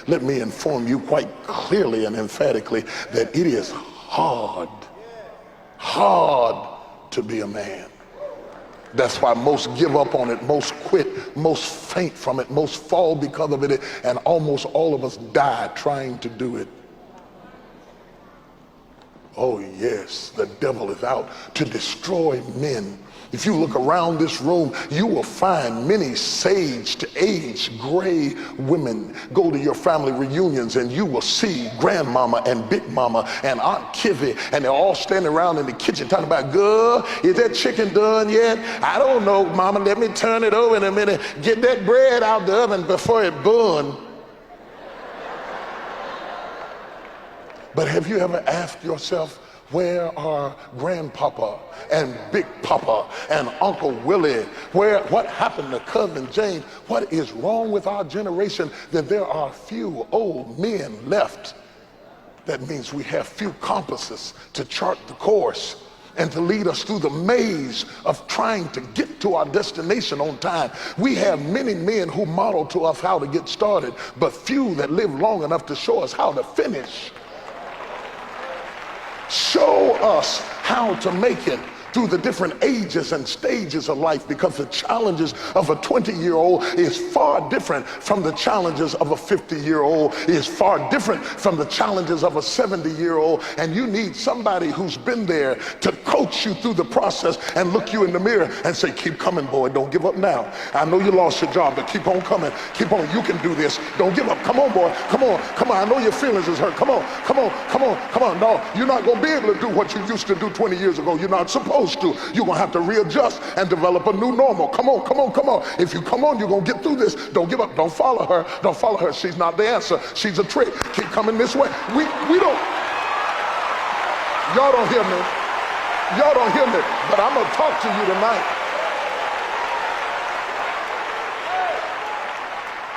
let me inform you quite clearly and emphatically that it is hard to be a man. That's why most give up on it, most quit, most faint from it, most fall because of it, and almost all of us die trying to do it. Oh yes, the devil is out to destroy men. If you look around this room, you will find many saged, aged, gray women. Go to your family reunions and you will see grandmama and big mama and Aunt Kivy, and they're all standing around in the kitchen talking about, girl, is that chicken done yet? I don't know, mama, let me turn it over in a minute. Get that bread out the oven before it burn. But have you ever asked yourself, where are Grandpapa and Big Papa and Uncle Willie? What happened to Cousin James? What is wrong with our generation that there are few old men left? That means we have few compasses to chart the course and to lead us through the maze of trying to get to our destination on time. We have many men who model to us how to get started, but few that live long enough to show us how to finish. Show us how to make it through the different ages and stages of life, because the challenges of a 20-year-old is far different from the challenges of a 50-year-old, is far different from the challenges of a 70-year-old, and you need somebody who's been there to coach you through the process and look you in the mirror and say, keep coming, boy, don't give up now. I know you lost your job, but keep on coming, keep on, you can do this, don't give up, come on, boy, come on, I know your feelings is hurt, come on. No, you're not gonna be able to do what you used to do 20 years ago. You're not supposed to. You're gonna have to readjust and develop a new normal. Come on. If you come on, you're gonna get through this. Don't give up, don't follow her. She's not the answer, she's a trick. Keep coming this way. We don't, y'all don't hear me, but I'm gonna talk to you tonight.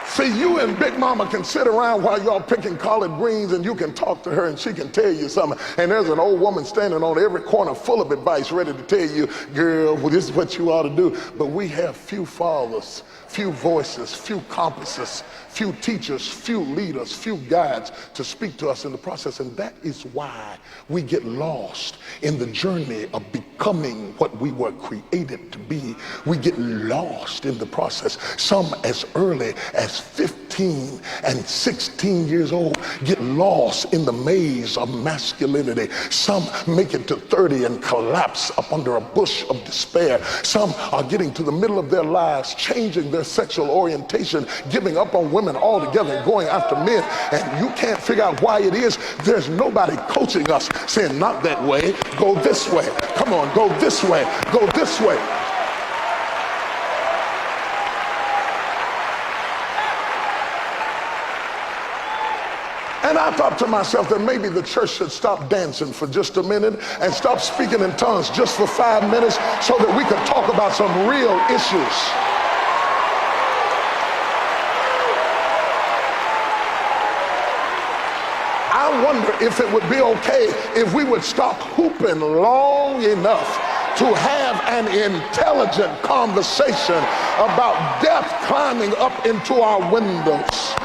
See, you and Big Mama can sit around while y'all picking collard greens, and you can talk to her and she can tell you something. And there's an old woman standing on every corner full of advice, ready to tell you, girl, well, this is what you ought to do. But we have few fathers, few voices, few compasses, few teachers, few leaders, few guides to speak to us in the process. And that is why we get lost in the journey of becoming what we were created to be. We get lost in the process. Some as early as 15 and 16 years old get lost in the maze of masculinity. Some make it to 30 and collapse up under a bush of despair. Some are getting to the middle of their lives, changing their sexual orientation, giving up on women altogether and going after men, and you can't figure out why it is. There's nobody coaching us saying, not that way, go this way, come on, go this way. And I thought to myself that maybe the church should stop dancing for just a minute and stop speaking in tongues just for 5 minutes so that we could talk about some real issues. I wonder if it would be okay if we would stop hooping long enough to have an intelligent conversation about death climbing up into our windows.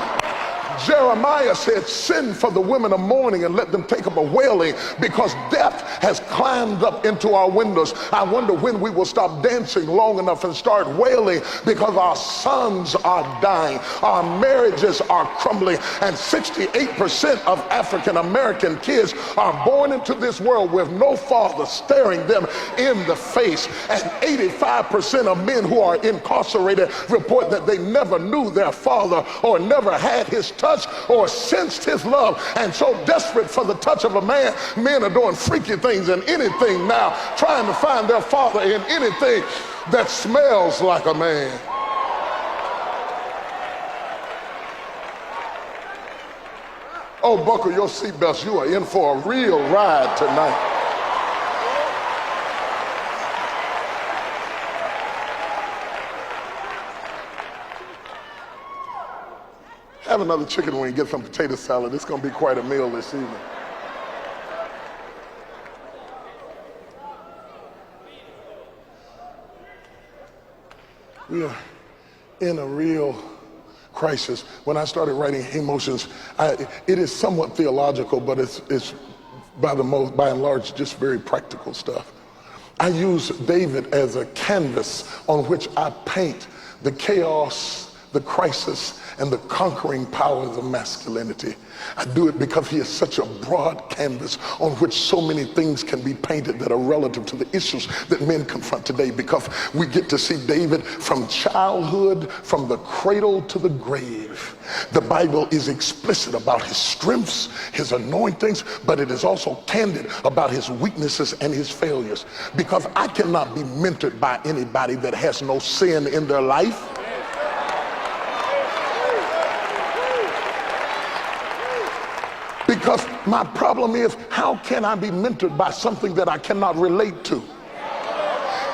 Jeremiah said, send for the women of mourning and let them take up a wailing, because death has climbed up into our windows. I wonder when we will stop dancing long enough and start wailing, because our sons are dying, our marriages are crumbling, and 68% of African American kids are born into this world with no father staring them in the face, and 85% of men who are incarcerated report that they never knew their father or never had his touch or sensed his love. And so desperate for the touch of a man, men are doing freaky things and anything now, trying to find their father in anything that smells like a man. Oh, buckle your seatbelts, you are in for a real ride tonight. Have another chicken wing, get some potato salad. It's going to be quite a meal this evening. We are in a real crisis. When I started writing Emotions, it is somewhat theological, but it's by and large just very practical stuff. I use David as a canvas on which I paint the chaos, the crisis, and the conquering powers of masculinity. I do it because he is such a broad canvas on which so many things can be painted that are relative to the issues that men confront today, because we get to see David from childhood, from the cradle to the grave. The Bible is explicit about his strengths, his anointings, but it is also candid about his weaknesses and his failures, because I cannot be mentored by anybody that has no sin in their life. Because my problem is, how can I be mentored by something that I cannot relate to?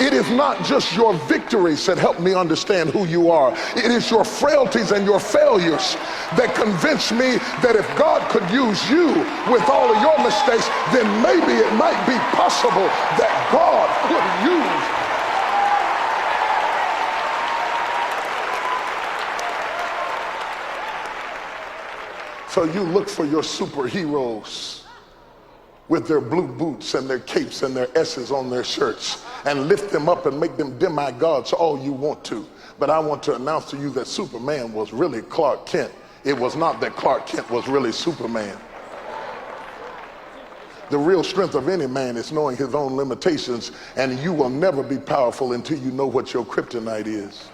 It is not just your victories that help me understand who you are. It is your frailties and your failures that convince me that if God could use you with all of your mistakes, then maybe it might be possible that God could use. So you look for your superheroes with their blue boots and their capes and their S's on their shirts and lift them up and make them demigods all you want to. But I want to announce to you that Superman was really Clark Kent. It was not that Clark Kent was really Superman. The real strength of any man is knowing his own limitations, and you will never be powerful until you know what your kryptonite is.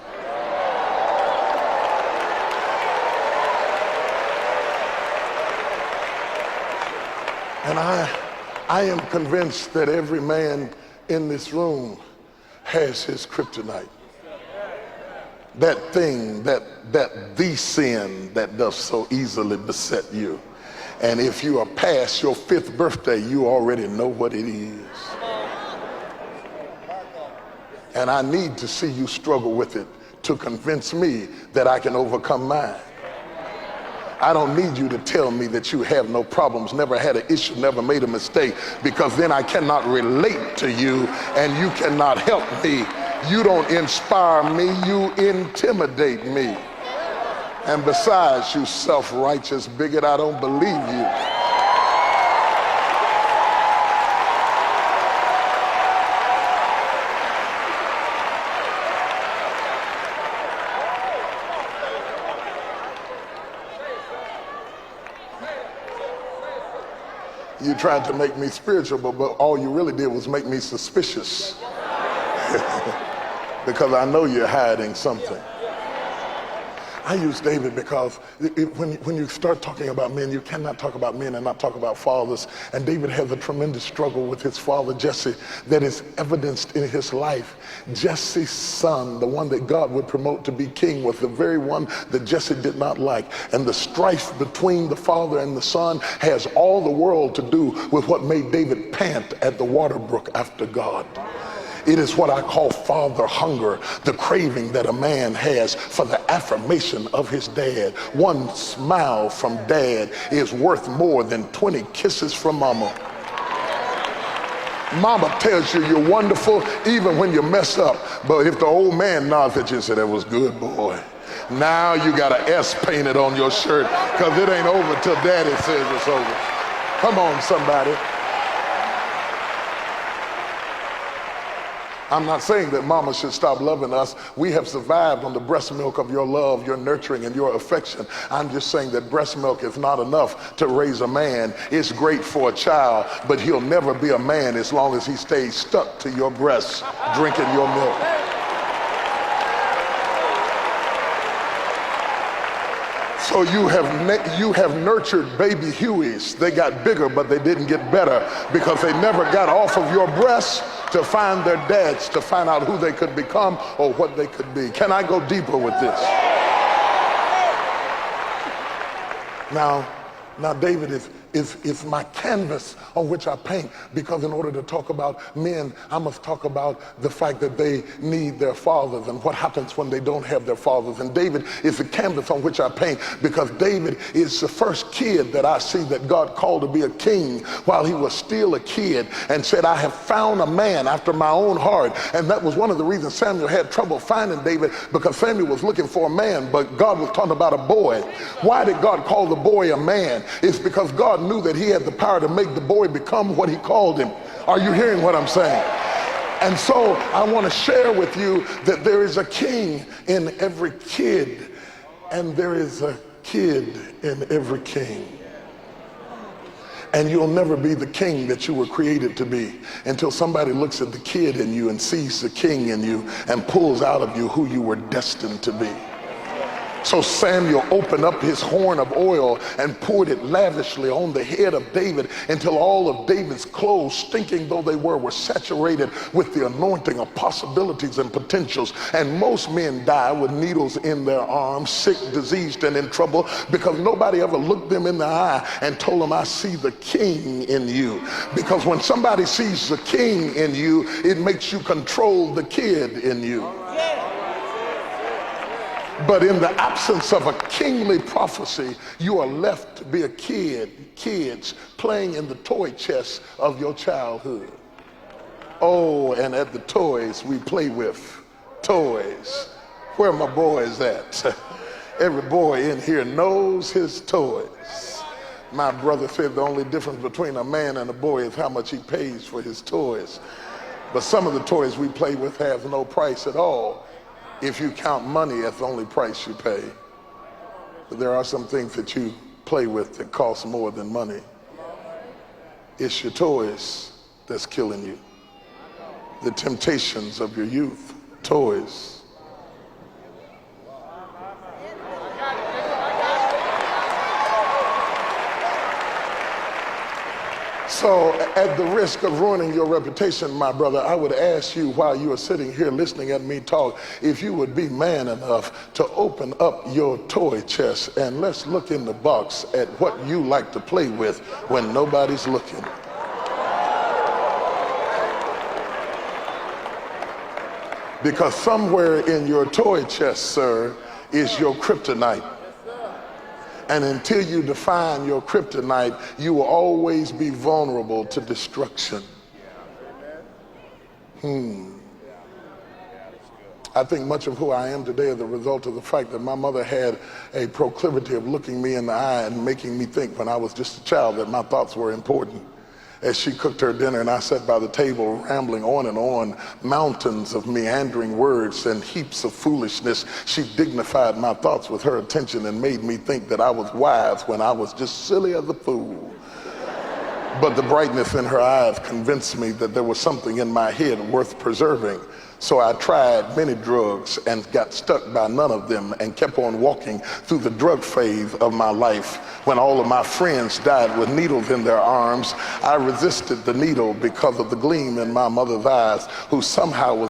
And I am convinced that every man in this room has his kryptonite. That thing, the sin that does so easily beset you. And if you are past your 5th birthday, you already know what it is. And I need to see you struggle with it to convince me that I can overcome mine. I don't need you to tell me that you have no problems, never had an issue, never made a mistake, because then I cannot relate to you and you cannot help me. You don't inspire me, you intimidate me. And besides, you self-righteous bigot, I don't believe you. You tried to make me spiritual, but all you really did was make me suspicious. Because I know you're hiding something. I use David because when you start talking about men, you cannot talk about men and not talk about fathers. And David has a tremendous struggle with his father, Jesse, that is evidenced in his life. Jesse's son, the one that God would promote to be king, was the very one that Jesse did not like. And the strife between the father and the son has all the world to do with what made David pant at the water brook after God. It is what I call father hunger, the craving that a man has for the affirmation of his dad. One smile from dad is worth more than 20 kisses from mama. Mama tells you you're wonderful even when you mess up. But if the old man nods at you and says, "That was good, boy," now you got an S painted on your shirt, because it ain't over till daddy says it's over. Come on, somebody. I'm not saying that mama should stop loving us. We have survived on the breast milk of your love, your nurturing, and your affection. I'm just saying that breast milk is not enough to raise a man. It's great for a child, but he'll never be a man as long as he stays stuck to your breasts, drinking your milk. So you have nurtured baby Hueys. They got bigger, but they didn't get better because they never got off of your breasts to find their dads, to find out who they could become or what they could be. Can I go deeper with this? Now David is my canvas on which I paint, because in order to talk about men, I must talk about the fact that they need their fathers and what happens when they don't have their fathers. And David is the canvas on which I paint, because David is the first kid that I see that God called to be a king while he was still a kid, and said, I have found a man after my own heart. And that was one of the reasons Samuel had trouble finding David, because Samuel was looking for a man, but God was talking about a boy. Why did God call the boy a man? It's because God knew that he had the power to make the boy become what he called him. Are you hearing what I'm saying? And so I want to share with you that there is a king in every kid, and there is a kid in every king. And you'll never be the king that you were created to be until somebody looks at the kid in you and sees the king in you and pulls out of you who you were destined to be. So Samuel opened up his horn of oil and poured it lavishly on the head of David until all of David's clothes, stinking though they were saturated with the anointing of possibilities and potentials. And most men die with needles in their arms, sick, diseased, and in trouble, because nobody ever looked them in the eye and told them, I see the king in you. Because when somebody sees the king in you, it makes you control the kid in you. But in the absence of a kingly prophecy, you are left to be a kid, kids playing in the toy chest of your childhood. Oh, and at the toys we play with, toys. Where are my boys at? Every boy in here knows his toys. My brother said the only difference between a man and a boy is how much he pays for his toys. But some of the toys we play with have no price at all. If you count money as the only price you pay. But there are some things that you play with that cost more than money. It's your toys that's killing you. The temptations of your youth, toys. So at the risk of ruining your reputation, my brother, I would ask you, while you are sitting here listening at me talk, if you would be man enough to open up your toy chest and let's look in the box at what you like to play with when nobody's looking. Because somewhere in your toy chest, sir, is your kryptonite. And until you define your kryptonite, you will always be vulnerable to destruction. I think much of who I am today is the result of the fact that my mother had a proclivity of looking me in the eye and making me think when I was just a child that my thoughts were important. As she cooked her dinner and I sat by the table rambling on and on, mountains of meandering words and heaps of foolishness, she dignified my thoughts with her attention and made me think that I was wise when I was just silly as a fool. But the brightness in her eyes convinced me that there was something in my head worth preserving. So I tried many drugs and got stuck by none of them and kept on walking through the drug phase of my life. When all of my friends died with needles in their arms, I resisted the needle because of the gleam in my mother's eyes, who somehow was